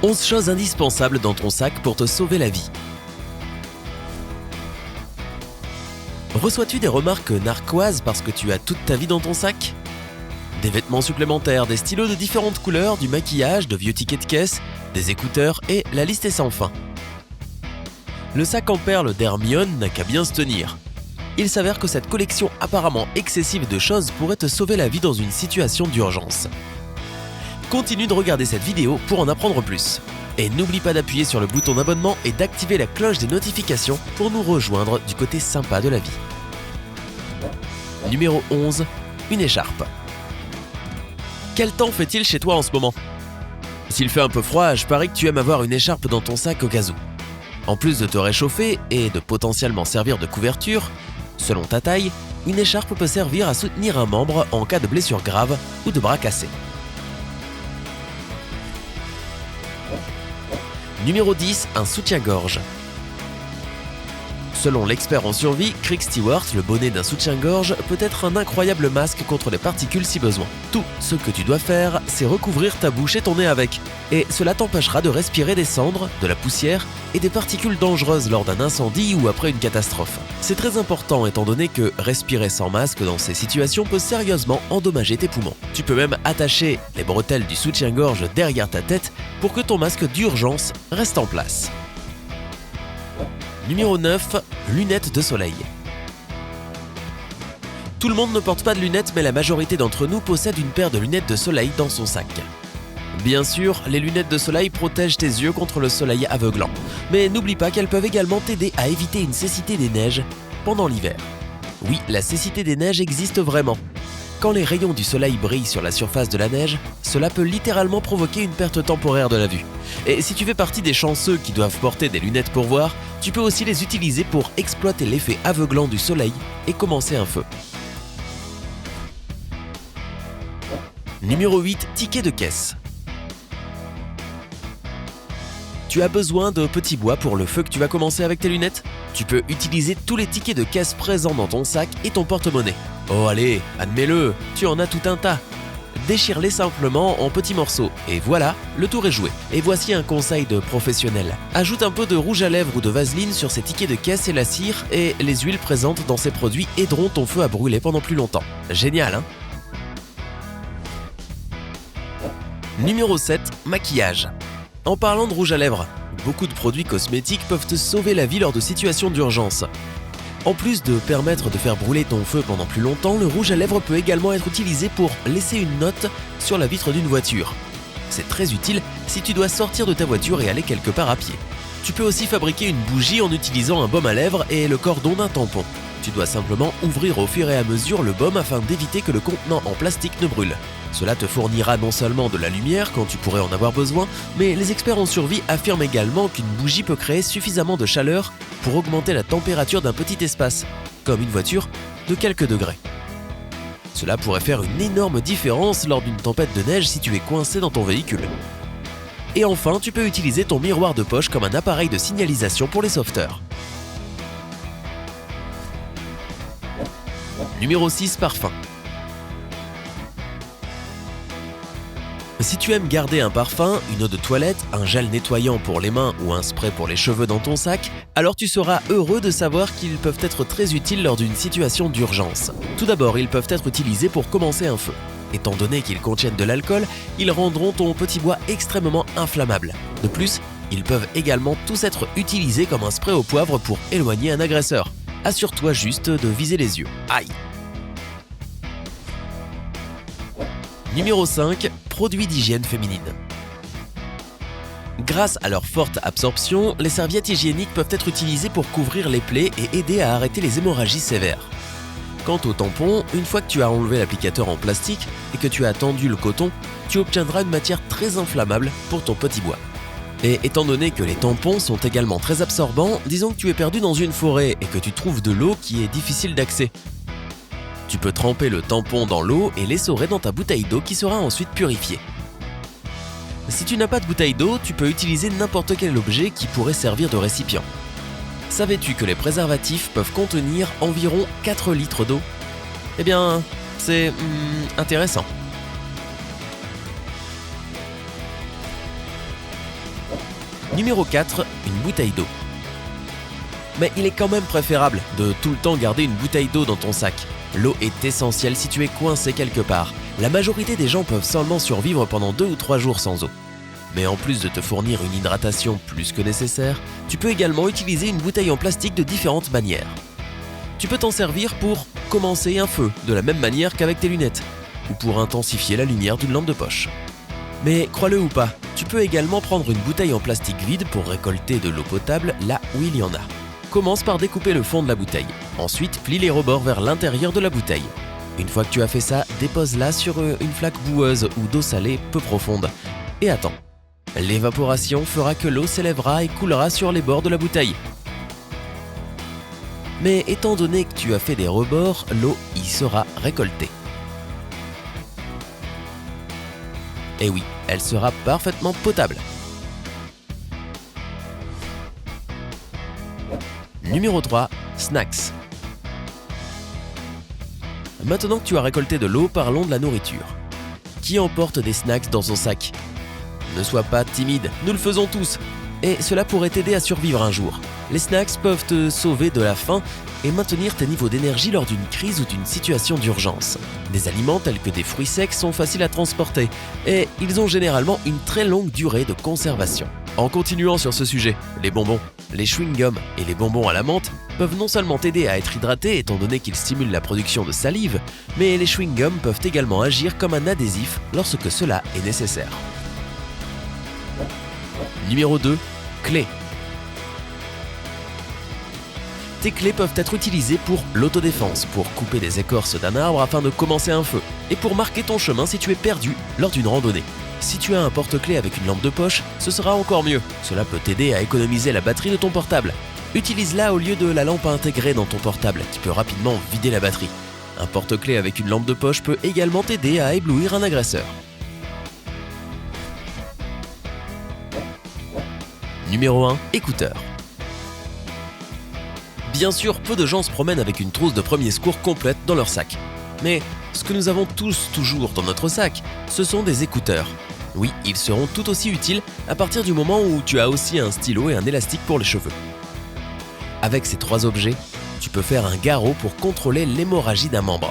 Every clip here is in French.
11 choses indispensables dans ton sac pour te sauver la vie. Reçois-tu des remarques narquoises parce que tu as toute ta vie dans ton sac ? Des vêtements supplémentaires, des stylos de différentes couleurs, du maquillage, de vieux tickets de caisse, des écouteurs et la liste est sans fin. Le sac en perles d'Hermione n'a qu'à bien se tenir. Il s'avère que cette collection apparemment excessive de choses pourrait te sauver la vie dans une situation d'urgence. Continue de regarder cette vidéo pour en apprendre plus. Et n'oublie pas d'appuyer sur le bouton d'abonnement et d'activer la cloche des notifications pour nous rejoindre du côté sympa de la vie. Numéro 11. Une écharpe. Quel temps fait-il chez toi en ce moment ? S'il fait un peu froid, je parie que tu aimes avoir une écharpe dans ton sac au cas où. En plus de te réchauffer et de potentiellement servir de couverture, selon ta taille, une écharpe peut servir à soutenir un membre en cas de blessure grave ou de bras cassés. Numéro 10, un soutien-gorge. Selon l'expert en survie, Craig Stewart, le bonnet d'un soutien-gorge peut être un incroyable masque contre les particules si besoin. Tout ce que tu dois faire, c'est recouvrir ta bouche et ton nez avec. Et cela t'empêchera de respirer des cendres, de la poussière et des particules dangereuses lors d'un incendie ou après une catastrophe. C'est très important étant donné que respirer sans masque dans ces situations peut sérieusement endommager tes poumons. Tu peux même attacher les bretelles du soutien-gorge derrière ta tête pour que ton masque d'urgence reste en place. Numéro 9, lunettes de soleil. Tout le monde ne porte pas de lunettes, mais la majorité d'entre nous possède une paire de lunettes de soleil dans son sac. Bien sûr, les lunettes de soleil protègent tes yeux contre le soleil aveuglant, mais n'oublie pas qu'elles peuvent également t'aider à éviter une cécité des neiges pendant l'hiver. Oui, la cécité des neiges existe vraiment. Quand les rayons du soleil brillent sur la surface de la neige, cela peut littéralement provoquer une perte temporaire de la vue. Et si tu fais partie des chanceux qui doivent porter des lunettes pour voir, tu peux aussi les utiliser pour exploiter l'effet aveuglant du soleil et commencer un feu. Numéro 8, ticket de caisse. Tu as besoin de petits bois pour le feu que tu vas commencer avec tes lunettes ? Tu peux utiliser tous les tickets de caisse présents dans ton sac et ton porte-monnaie. Oh allez, admets-le, tu en as tout un tas. Déchire-les simplement en petits morceaux et voilà, le tour est joué. Et voici un conseil de professionnel. Ajoute un peu de rouge à lèvres ou de vaseline sur ces tickets de caisse et la cire et les huiles présentes dans ces produits aideront ton feu à brûler pendant plus longtemps. Génial, hein ? Numéro 7, maquillage. En parlant de rouge à lèvres, beaucoup de produits cosmétiques peuvent te sauver la vie lors de situations d'urgence. En plus de permettre de faire brûler ton feu pendant plus longtemps, le rouge à lèvres peut également être utilisé pour laisser une note sur la vitre d'une voiture. C'est très utile si tu dois sortir de ta voiture et aller quelque part à pied. Tu peux aussi fabriquer une bougie en utilisant un baume à lèvres et le cordon d'un tampon. Tu dois simplement ouvrir au fur et à mesure le baume afin d'éviter que le contenant en plastique ne brûle. Cela te fournira non seulement de la lumière quand tu pourrais en avoir besoin, mais les experts en survie affirment également qu'une bougie peut créer suffisamment de chaleur pour augmenter la température d'un petit espace, comme une voiture, de quelques degrés. Cela pourrait faire une énorme différence lors d'une tempête de neige si tu es coincé dans ton véhicule. Et enfin, tu peux utiliser ton miroir de poche comme un appareil de signalisation pour les sauveteurs. Numéro 6, parfum. Si tu aimes garder un parfum, une eau de toilette, un gel nettoyant pour les mains ou un spray pour les cheveux dans ton sac, alors tu seras heureux de savoir qu'ils peuvent être très utiles lors d'une situation d'urgence. Tout d'abord, ils peuvent être utilisés pour commencer un feu. Étant donné qu'ils contiennent de l'alcool, ils rendront ton petit bois extrêmement inflammable. De plus, ils peuvent également tous être utilisés comme un spray au poivre pour éloigner un agresseur. Assure-toi juste de viser les yeux. Aïe! Numéro 5, produits d'hygiène féminine. Grâce à leur forte absorption, les serviettes hygiéniques peuvent être utilisées pour couvrir les plaies et aider à arrêter les hémorragies sévères. Quant au tampon, une fois que tu as enlevé l'applicateur en plastique et que tu as tendu le coton, tu obtiendras une matière très inflammable pour ton petit bois. Et étant donné que les tampons sont également très absorbants, disons que tu es perdu dans une forêt et que tu trouves de l'eau qui est difficile d'accès. Tu peux tremper le tampon dans l'eau et l'essorer dans ta bouteille d'eau qui sera ensuite purifiée. Si tu n'as pas de bouteille d'eau, tu peux utiliser n'importe quel objet qui pourrait servir de récipient. Savais-tu que les préservatifs peuvent contenir environ 4 litres d'eau ? Eh bien, c'est intéressant. Numéro 4, une bouteille d'eau. Mais il est quand même préférable de tout le temps garder une bouteille d'eau dans ton sac. L'eau est essentielle si tu es coincé quelque part. La majorité des gens peuvent seulement survivre pendant 2 ou 3 jours sans eau. Mais en plus de te fournir une hydratation plus que nécessaire, tu peux également utiliser une bouteille en plastique de différentes manières. Tu peux t'en servir pour commencer un feu, de la même manière qu'avec tes lunettes, ou pour intensifier la lumière d'une lampe de poche. Mais crois-le ou pas, tu peux également prendre une bouteille en plastique vide pour récolter de l'eau potable là où il y en a. Commence par découper le fond de la bouteille. Ensuite, plie les rebords vers l'intérieur de la bouteille. Une fois que tu as fait ça, dépose-la sur une flaque boueuse ou d'eau salée peu profonde. Et attends. L'évaporation fera que l'eau s'élèvera et coulera sur les bords de la bouteille. Mais étant donné que tu as fait des rebords, l'eau y sera récoltée. Et oui, elle sera parfaitement potable. Numéro 3, snacks. Maintenant que tu as récolté de l'eau, parlons de la nourriture. Qui emporte des snacks dans son sac ? Ne sois pas timide, nous le faisons tous. Et cela pourrait t'aider à survivre un jour. Les snacks peuvent te sauver de la faim et maintenir tes niveaux d'énergie lors d'une crise ou d'une situation d'urgence. Des aliments tels que des fruits secs sont faciles à transporter et ils ont généralement une très longue durée de conservation. En continuant sur ce sujet, les bonbons, les chewing-gums et les bonbons à la menthe peuvent non seulement t'aider à être hydraté étant donné qu'ils stimulent la production de salive, mais les chewing-gums peuvent également agir comme un adhésif lorsque cela est nécessaire. Numéro 2, clés. Tes clés peuvent être utilisées pour l'autodéfense, pour couper des écorces d'un arbre afin de commencer un feu, et pour marquer ton chemin si tu es perdu lors d'une randonnée. Si tu as un porte-clés avec une lampe de poche, ce sera encore mieux. Cela peut t'aider à économiser la batterie de ton portable. Utilise-la au lieu de la lampe intégrée dans ton portable, qui peut rapidement vider la batterie. Un porte-clés avec une lampe de poche peut également t'aider à éblouir un agresseur. Numéro 1, écouteurs. Bien sûr, peu de gens se promènent avec une trousse de premier secours complète dans leur sac. Mais ce que nous avons tous toujours dans notre sac, ce sont des écouteurs. Oui, ils seront tout aussi utiles à partir du moment où tu as aussi un stylo et un élastique pour les cheveux. Avec ces 3 objets, tu peux faire un garrot pour contrôler l'hémorragie d'un membre.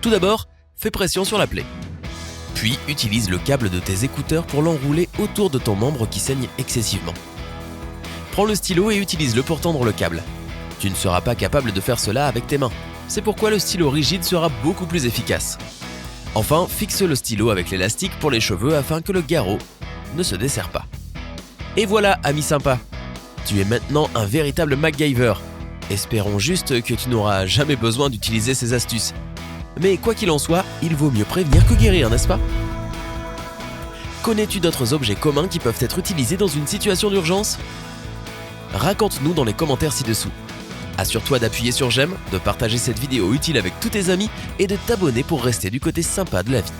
Tout d'abord, fais pression sur la plaie. Puis, utilise le câble de tes écouteurs pour l'enrouler autour de ton membre qui saigne excessivement. Prends le stylo et utilise-le pour tendre le câble. Tu ne seras pas capable de faire cela avec tes mains. C'est pourquoi le stylo rigide sera beaucoup plus efficace. Enfin, fixe le stylo avec l'élastique pour les cheveux afin que le garrot ne se desserre pas. Et voilà, ami sympa, tu es maintenant un véritable MacGyver. Espérons juste que tu n'auras jamais besoin d'utiliser ces astuces. Mais quoi qu'il en soit, il vaut mieux prévenir que guérir, n'est-ce pas ? Connais-tu d'autres objets communs qui peuvent être utilisés dans une situation d'urgence ? Raconte-nous dans les commentaires ci-dessous. Assure-toi d'appuyer sur j'aime, de partager cette vidéo utile avec tous tes amis et de t'abonner pour rester du côté sympa de la vie.